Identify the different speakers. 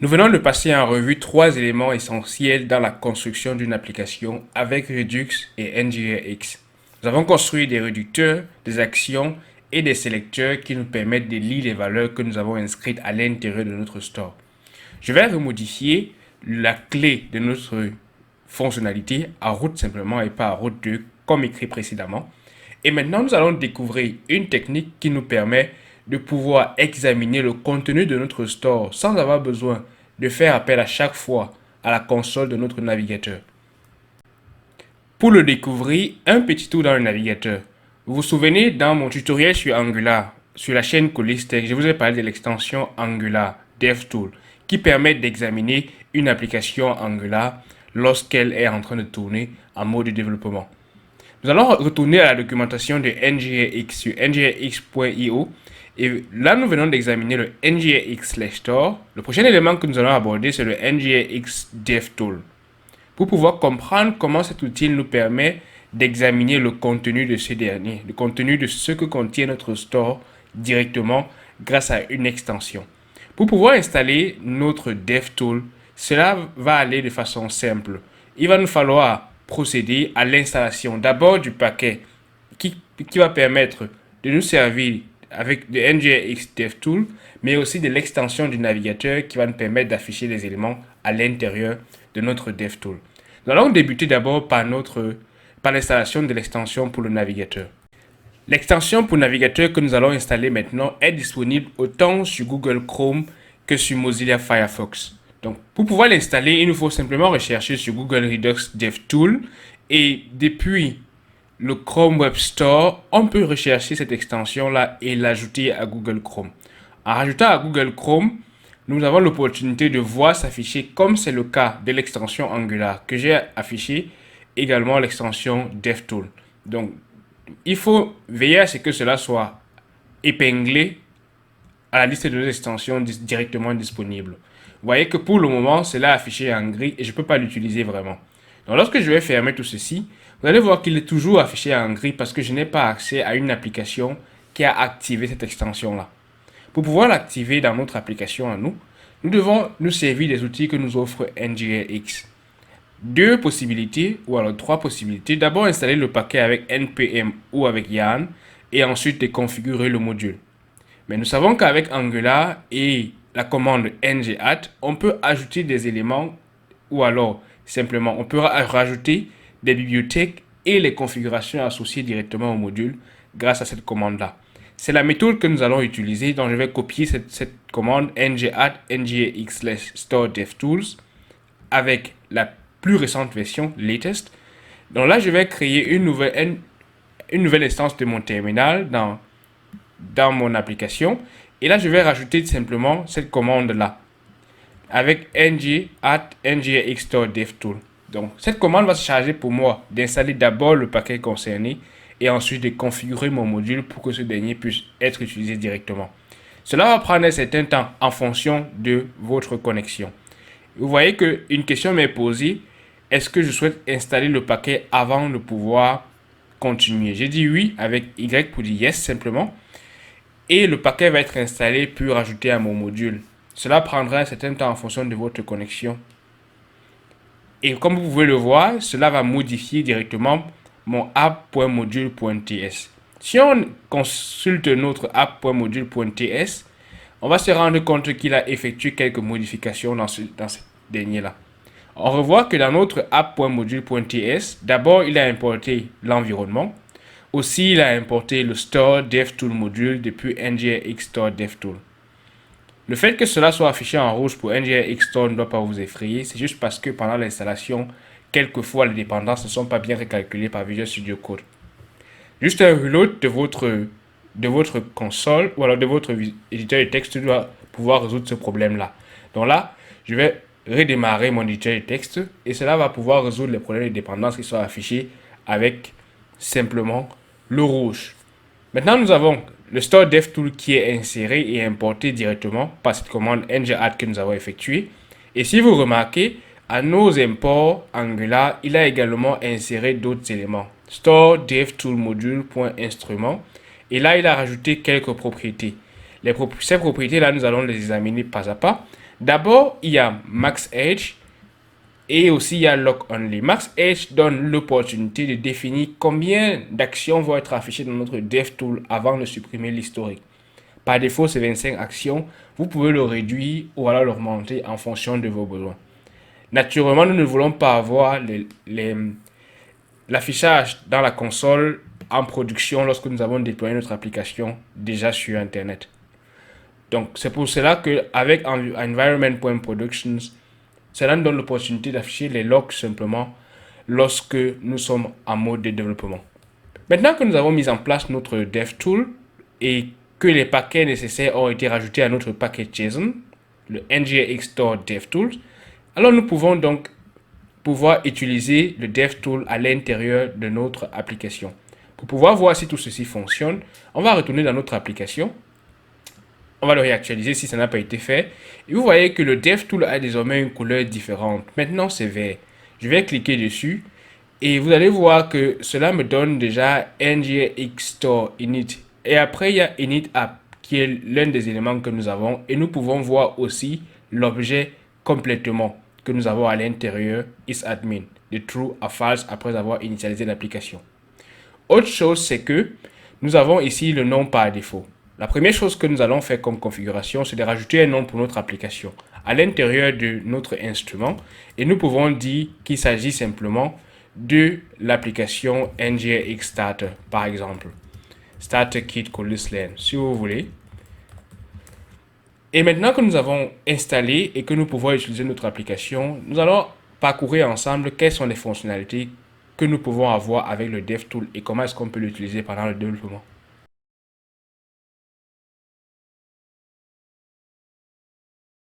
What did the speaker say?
Speaker 1: Nous venons de passer en revue trois éléments essentiels dans la construction d'une application avec Redux et NGRX. Nous avons construit des réducteurs, des actions et des sélecteurs qui nous permettent de lire les valeurs que nous avons inscrites à l'intérieur de notre store. Je vais remodifier la clé de notre fonctionnalité à route simplement et pas à route 2 comme écrit précédemment. Et maintenant, nous allons découvrir une technique qui nous permet de pouvoir examiner le contenu de notre store sans avoir besoin de faire appel à chaque fois à la console de notre navigateur. Pour le découvrir, un petit tour dans le navigateur. Vous vous souvenez, dans mon tutoriel sur Angular, sur la chaîne Colistech, je vous ai parlé de l'extension Angular DevTool qui permet d'examiner une application Angular lorsqu'elle est en train de tourner en mode développement. Nous allons retourner à la documentation de NGRX sur ngrx.io et là nous venons d'examiner le NGRX/store. Le prochain élément que nous allons aborder c'est le NGRX DevTool. Pour pouvoir comprendre comment cet outil nous permet d'examiner le contenu de ce dernier, le contenu de ce que contient notre store directement grâce à une extension. Pour pouvoir installer notre DevTool, cela va aller de façon simple. Il va nous falloir procéder à l'installation d'abord du paquet qui va permettre de nous servir avec le NGRX DevTool, mais aussi de l'extension du navigateur qui va nous permettre d'afficher les éléments à l'intérieur de notre DevTool. Nous allons débuter d'abord par l'installation de l'extension pour le navigateur. L'extension pour navigateur que nous allons installer maintenant est disponible autant sur Google Chrome que sur Mozilla Firefox. Donc, pour pouvoir l'installer, il nous faut simplement rechercher sur Google Redux DevTool et depuis le Chrome Web Store, on peut rechercher cette extension-là et l'ajouter à Google Chrome. En rajoutant à Google Chrome, nous avons l'opportunité de voir s'afficher, comme c'est le cas de l'extension Angular, que j'ai affiché également l'extension DevTool. Donc, il faut veiller à ce que cela soit épinglé à la liste de nos extensions directement disponibles. Vous voyez que pour le moment, cela est affiché en gris et je ne peux pas l'utiliser vraiment. Donc, lorsque je vais fermer tout ceci, vous allez voir qu'il est toujours affiché en gris parce que je n'ai pas accès à une application qui a activé cette extension-là. Pour pouvoir l'activer dans notre application à nous, nous devons nous servir des outils que nous offre NGRX. Deux possibilités, ou alors trois possibilités. D'abord, installer le paquet avec NPM ou avec Yarn et ensuite de configurer le module. Mais nous savons qu'avec Angular et la commande ngadd, on peut ajouter des éléments ou alors simplement on peut rajouter des bibliothèques et les configurations associées directement au module grâce à cette commande-là. C'est la méthode que nous allons utiliser, donc je vais copier cette commande ngadd ngrx/store devtools avec la plus récente version, latest. Donc là, je vais créer une nouvelle instance de mon terminal dans mon application. Et là, je vais rajouter simplement cette commande-là avec ngadd ngrx/store devtool. Donc, cette commande va se charger pour moi d'installer d'abord le paquet concerné et ensuite de configurer mon module pour que ce dernier puisse être utilisé directement. Cela va prendre un certain temps en fonction de votre connexion. Vous voyez qu'une question m'est posée. Est-ce que je souhaite installer le paquet avant de pouvoir continuer? J'ai dit oui avec Y pour dire yes simplement. Et le paquet va être installé puis rajouté à mon module. Cela prendra un certain temps en fonction de votre connexion. Et comme vous pouvez le voir, cela va modifier directement mon app.module.ts. Si on consulte notre app.module.ts, on va se rendre compte qu'il a effectué quelques modifications dans ce dernier-là. On revoit que dans notre app.module.ts, d'abord il a importé l'environnement. Aussi, il a importé le store DevTool module depuis NGRX store DevTool. Le fait que cela soit affiché en rouge pour NGRX store ne doit pas vous effrayer. C'est juste parce que pendant l'installation, quelquefois les dépendances ne sont pas bien recalculées par Visual Studio Code. Juste un reload de votre console ou alors de votre éditeur de texte doit pouvoir résoudre ce problème-là. Donc là, je vais redémarrer mon éditeur de texte et cela va pouvoir résoudre les problèmes de dépendance qui sont affichés avec simplement le rouge. Maintenant, nous avons le store DevTool qui est inséré et importé directement par cette commande ngadd que nous avons effectuée. Et si vous remarquez, à nos imports Angular, il a également inséré d'autres éléments. Store DevTool module.instrument. Et là, il a rajouté quelques propriétés. Ces propriétés-là, nous allons les examiner pas à pas. D'abord, il y a Max Edge et aussi il y a Lock Only. Max Edge donne l'opportunité de définir combien d'actions vont être affichées dans notre DevTool avant de supprimer l'historique. Par défaut, c'est 25 actions. Vous pouvez le réduire ou alors l'augmenter en fonction de vos besoins. Naturellement, nous ne voulons pas avoir l'affichage dans la console en production lorsque nous avons déployé notre application déjà sur Internet. Donc, c'est pour cela qu'avec environment.productions, cela nous donne l'opportunité d'afficher les logs simplement lorsque nous sommes en mode de développement. Maintenant que nous avons mis en place notre DevTool et que les paquets nécessaires ont été rajoutés à notre paquet JSON, le NGRX Store DevTools, alors nous pouvons donc pouvoir utiliser le DevTool à l'intérieur de notre application. Pour pouvoir voir si tout ceci fonctionne, on va retourner dans notre application. On va le réactualiser si ça n'a pas été fait. Et vous voyez que le DevTool a désormais une couleur différente. Maintenant, c'est vert. Je vais cliquer dessus. Et vous allez voir que cela me donne déjà NGRX Store Init. Et après, il y a Init App, qui est l'un des éléments que nous avons. Et nous pouvons voir aussi l'objet complètement que nous avons à l'intérieur, isAdmin, de true à false après avoir initialisé l'application. Autre chose, c'est que nous avons ici le nom par défaut. La première chose que nous allons faire comme configuration, c'est de rajouter un nom pour notre application à l'intérieur de notre instrument. Et nous pouvons dire qu'il s'agit simplement de l'application NGRX Starter, par exemple. Starter Kit Colisland, si vous voulez. Et maintenant que nous avons installé et que nous pouvons utiliser notre application, nous allons parcourir ensemble quelles sont les fonctionnalités que nous pouvons avoir avec le DevTool et comment est-ce qu'on peut l'utiliser pendant le développement.